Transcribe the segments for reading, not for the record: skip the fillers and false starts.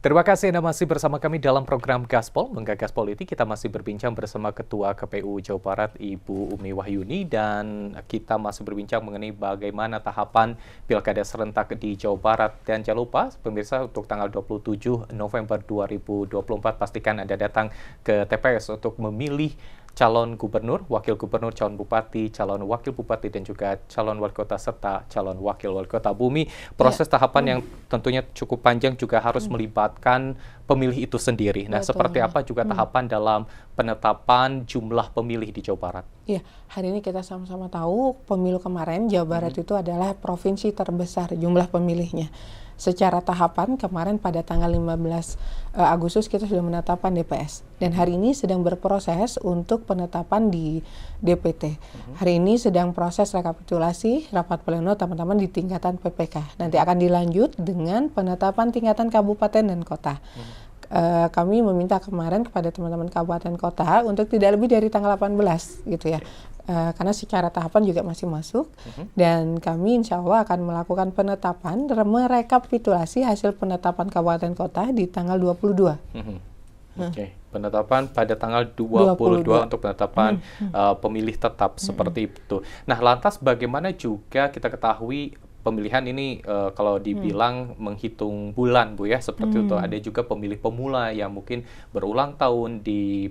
Terima kasih Anda masih bersama kami dalam program Gaspol, Menggagas Politik. Kita masih berbincang bersama Ketua KPU Jawa Barat, Ibu Umi Wahyuni, dan kita masih berbincang mengenai bagaimana tahapan Pilkada serentak di Jawa Barat. Dan jangan lupa, pemirsa, untuk tanggal 27 November 2024, pastikan Anda datang ke TPS untuk memilih calon gubernur, wakil gubernur, calon bupati, calon wakil bupati, dan juga calon wali kota serta calon wakil wali kota. Bumi, proses tahapan yang tentunya cukup panjang juga harus melibatkan pemilih itu sendiri. Nah, seperti apa juga tahapan dalam penetapan jumlah pemilih di Jawa Barat? Iya, hari ini kita sama-sama tahu pemilu kemarin Jawa Barat itu adalah provinsi terbesar jumlah pemilihnya. Secara tahapan kemarin pada tanggal 15 Agustus kita sudah menetapkan DPS dan hari ini sedang berproses untuk penetapan di DPT. Hari ini sedang proses rekapitulasi rapat pleno teman-teman di tingkatan PPK. Nanti akan dilanjut dengan penetapan tingkatan kabupaten dan kota. Kami meminta kemarin kepada teman-teman kabupaten kota untuk tidak lebih dari tanggal 18 gitu ya. Karena secara tahapan juga masih masuk dan kami insya Allah akan melakukan penetapan, merekapitulasi hasil penetapan kabupaten kota di tanggal 22. Oke, penetapan pada tanggal 22 untuk penetapan pemilih tetap seperti itu. Nah, lantas bagaimana juga kita ketahui pemilihan ini kalau dibilang menghitung bulan, Bu ya, seperti itu. Ada juga pemilih pemula yang mungkin berulang tahun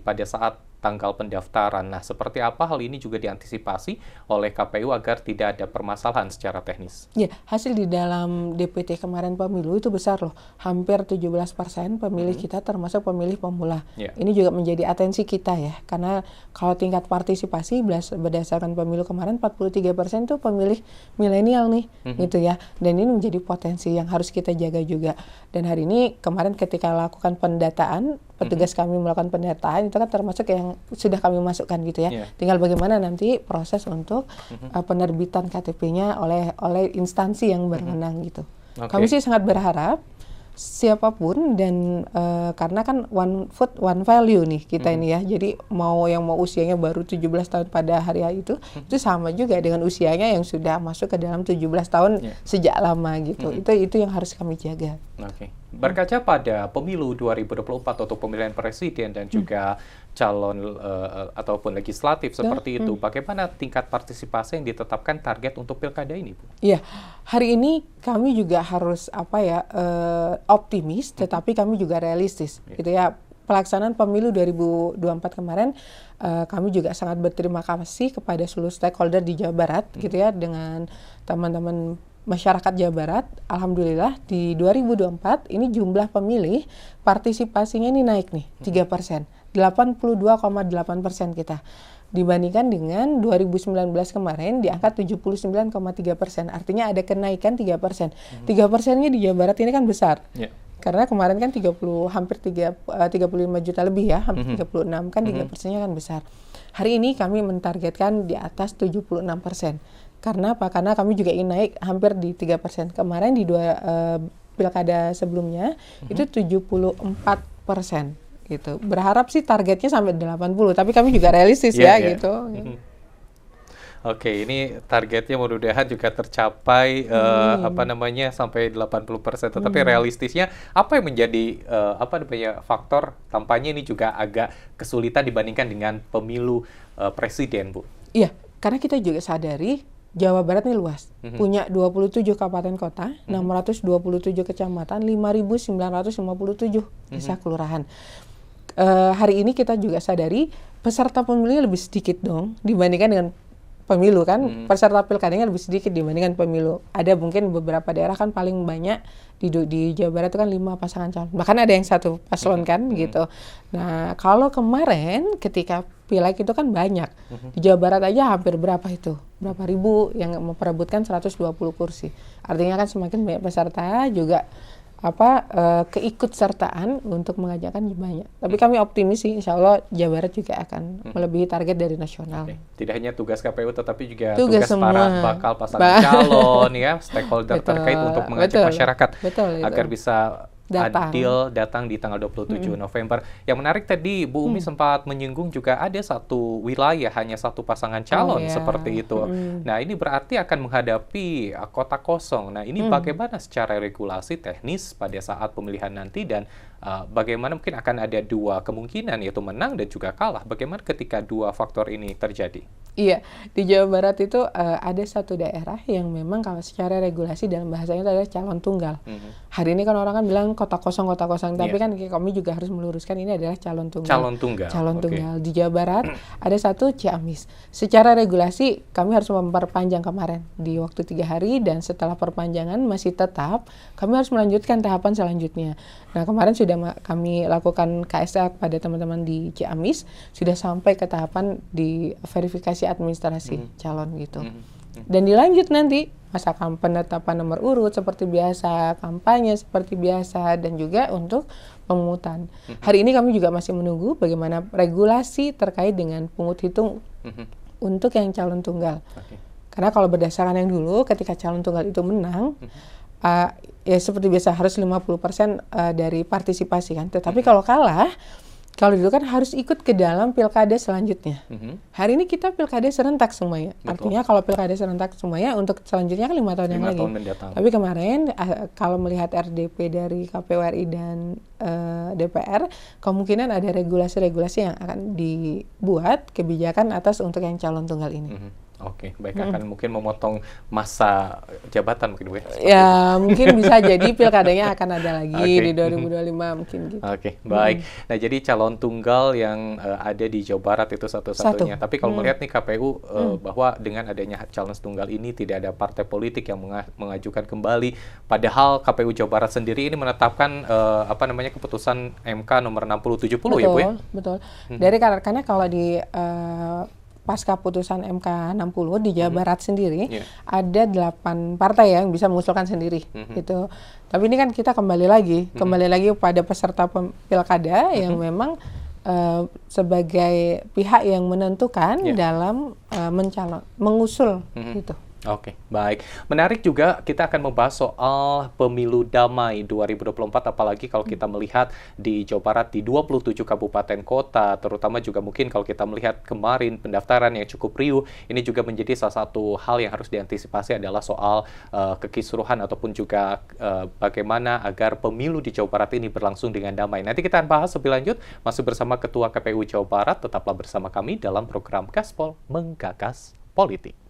pada saat tanggal pendaftaran. Nah, seperti apa hal ini juga diantisipasi oleh KPU agar tidak ada permasalahan secara teknis? Ya, hasil di dalam DPT kemarin pemilu itu besar loh. Hampir 17% pemilih kita termasuk pemilih pemula. Ini juga menjadi atensi kita ya. Karena kalau tingkat partisipasi berdasarkan pemilu kemarin 43% tuh pemilih milenial nih, gitu ya. Dan ini menjadi potensi yang harus kita jaga juga. Dan hari ini kemarin ketika lakukan pendataan, petugas kami melakukan pendataan itu kan termasuk yang sudah kami masukkan gitu ya. Tinggal bagaimana nanti proses untuk penerbitan KTP-nya oleh instansi yang berwenang gitu. Kami sih sangat berharap siapapun dan karena kan one vote one value nih kita ini ya. Jadi yang mau usianya baru 17 tahun pada hari itu sama juga dengan usianya yang sudah masuk ke dalam 17 tahun sejak lama gitu. Itu yang harus kami jaga. Berkaca pada pemilu 2024 untuk pemilihan presiden dan juga calon ataupun legislatif seperti itu, bagaimana tingkat partisipasi yang ditetapkan target untuk pilkada ini, Bu? Iya, hari ini kami juga harus optimis, tetapi kami juga realistis, gitu ya. Pelaksanaan pemilu 2024 kemarin, kami juga sangat berterima kasih kepada seluruh stakeholder di Jawa Barat, gitu ya, dengan teman-teman masyarakat Jawa Barat. Alhamdulillah di 2024 ini jumlah pemilih partisipasinya ini naik nih 3%, 82,8% kita. Dibandingkan dengan 2019 kemarin di angka 79,3%. Artinya ada kenaikan 3%. 3%-nya di Jawa Barat ini kan besar. Karena kemarin kan 35 juta lebih ya, hampir 36 kan 3%-nya kan besar. Hari ini kami mentargetkan di atas 76%. Karena apa? Karena kami juga ingin naik hampir di 3%. Kemarin di pilkada sebelumnya itu 74% gitu. Berharap sih targetnya sampai 80, tapi kami juga realistis gitu. Oke, ini targetnya mudah-mudahan juga tercapai sampai 80%. Tetapi realistisnya apa yang menjadi faktor tampaknya ini juga agak kesulitan dibandingkan dengan pemilu presiden, Bu? Iya, karena kita juga sadari Jawa Barat ini luas, punya 27 kabupaten kota, 627 kecamatan, 5.957 desa kelurahan. Hari ini kita juga sadari peserta pemilunya lebih sedikit dong dibandingkan dengan pemilu kan, peserta pilkadanya lebih sedikit dibandingkan pemilu. Ada mungkin beberapa daerah kan paling banyak di Jawa Barat itu kan 5 pasangan calon, bahkan ada yang 1 paslon kan gitu. Nah, kalau kemarin ketika pileg itu kan banyak, di Jawa Barat aja hampir berapa ribu yang memperebutkan 120 kursi. Artinya kan semakin banyak peserta juga keikutsertaan untuk mengajakkan banyak. Tapi kami optimis sih, insya Allah Jawa Barat juga akan melebihi target dari nasional. Tidak hanya tugas KPU, tetapi juga tugas para bakal pasangan calon ya, stakeholder terkait untuk mengajak masyarakat agar bisa adil datang di tanggal 27 November. Yang menarik tadi Bu Umi sempat menyinggung juga ada satu wilayah hanya satu pasangan calon seperti itu. Nah, ini berarti akan menghadapi kota kosong. Nah, ini bagaimana secara regulasi teknis pada saat pemilihan nanti dan bagaimana mungkin akan ada dua kemungkinan yaitu menang dan juga kalah. Bagaimana ketika dua faktor ini terjadi? Iya, di Jawa Barat itu ada satu daerah yang memang kalau secara regulasi dalam bahasanya itu adalah calon tunggal. Hari ini kan orang kan bilang kota kosong, tapi kan kami juga harus meluruskan ini adalah calon tunggal. Calon tunggal. Di Jawa Barat ada satu Ciamis. Secara regulasi kami harus memperpanjang kemarin di waktu 3 hari dan setelah perpanjangan masih tetap kami harus melanjutkan tahapan selanjutnya. Nah, kemarin sudah kami lakukan KSA kepada teman-teman di Ciamis, sudah sampai ke tahapan di verifikasi administrasi calon gitu. Dan dilanjut nanti masa penetapan nomor urut seperti biasa, kampanye seperti biasa, dan juga untuk pemungutan. Hari ini kami juga masih menunggu bagaimana regulasi terkait dengan pungut hitung untuk yang calon tunggal. Karena kalau berdasarkan yang dulu, ketika calon tunggal itu menang, ya seperti biasa harus 50% dari partisipasi kan. Tetapi kalau kalah, kalau dulu kan harus ikut ke dalam pilkada selanjutnya. Hari ini kita pilkada serentak semuanya. Artinya kalau pilkada serentak semuanya untuk selanjutnya kan 5 tahun yang lagi. Tapi kemarin kalau melihat RDP dari KPU RI dan DPR, kemungkinan ada regulasi-regulasi yang akan dibuat kebijakan atas untuk yang calon tunggal ini. Oke, baik, akan mungkin memotong masa jabatan mungkin Bu ya? Ya, mungkin bisa jadi pilkadanya akan ada lagi di 2025 mungkin gitu. Oke, baik. Nah, jadi calon tunggal yang ada di Jawa Barat itu satu-satunya. Tapi kalau melihat nih KPU bahwa dengan adanya calon tunggal ini tidak ada partai politik yang mengajukan kembali. Padahal KPU Jawa Barat sendiri ini menetapkan keputusan MK nomor 6070 ya Bu ya? Betul. Karena kalau di pasca putusan MK 60 di Jawa Barat sendiri ada 8 partai yang bisa mengusulkan sendiri gitu. Tapi ini kan kita kembali lagi pada peserta pilkada yang memang sebagai pihak yang menentukan dalam mengusul gitu. Oke, baik. Menarik juga kita akan membahas soal pemilu damai 2024, apalagi kalau kita melihat di Jawa Barat di 27 kabupaten kota, terutama juga mungkin kalau kita melihat kemarin pendaftaran yang cukup riuh, ini juga menjadi salah satu hal yang harus diantisipasi adalah soal kekisruhan ataupun juga bagaimana agar pemilu di Jawa Barat ini berlangsung dengan damai. Nanti kita akan bahas lebih lanjut, masih bersama Ketua KPU Jawa Barat, tetaplah bersama kami dalam program Gaspol Menggagas Politik.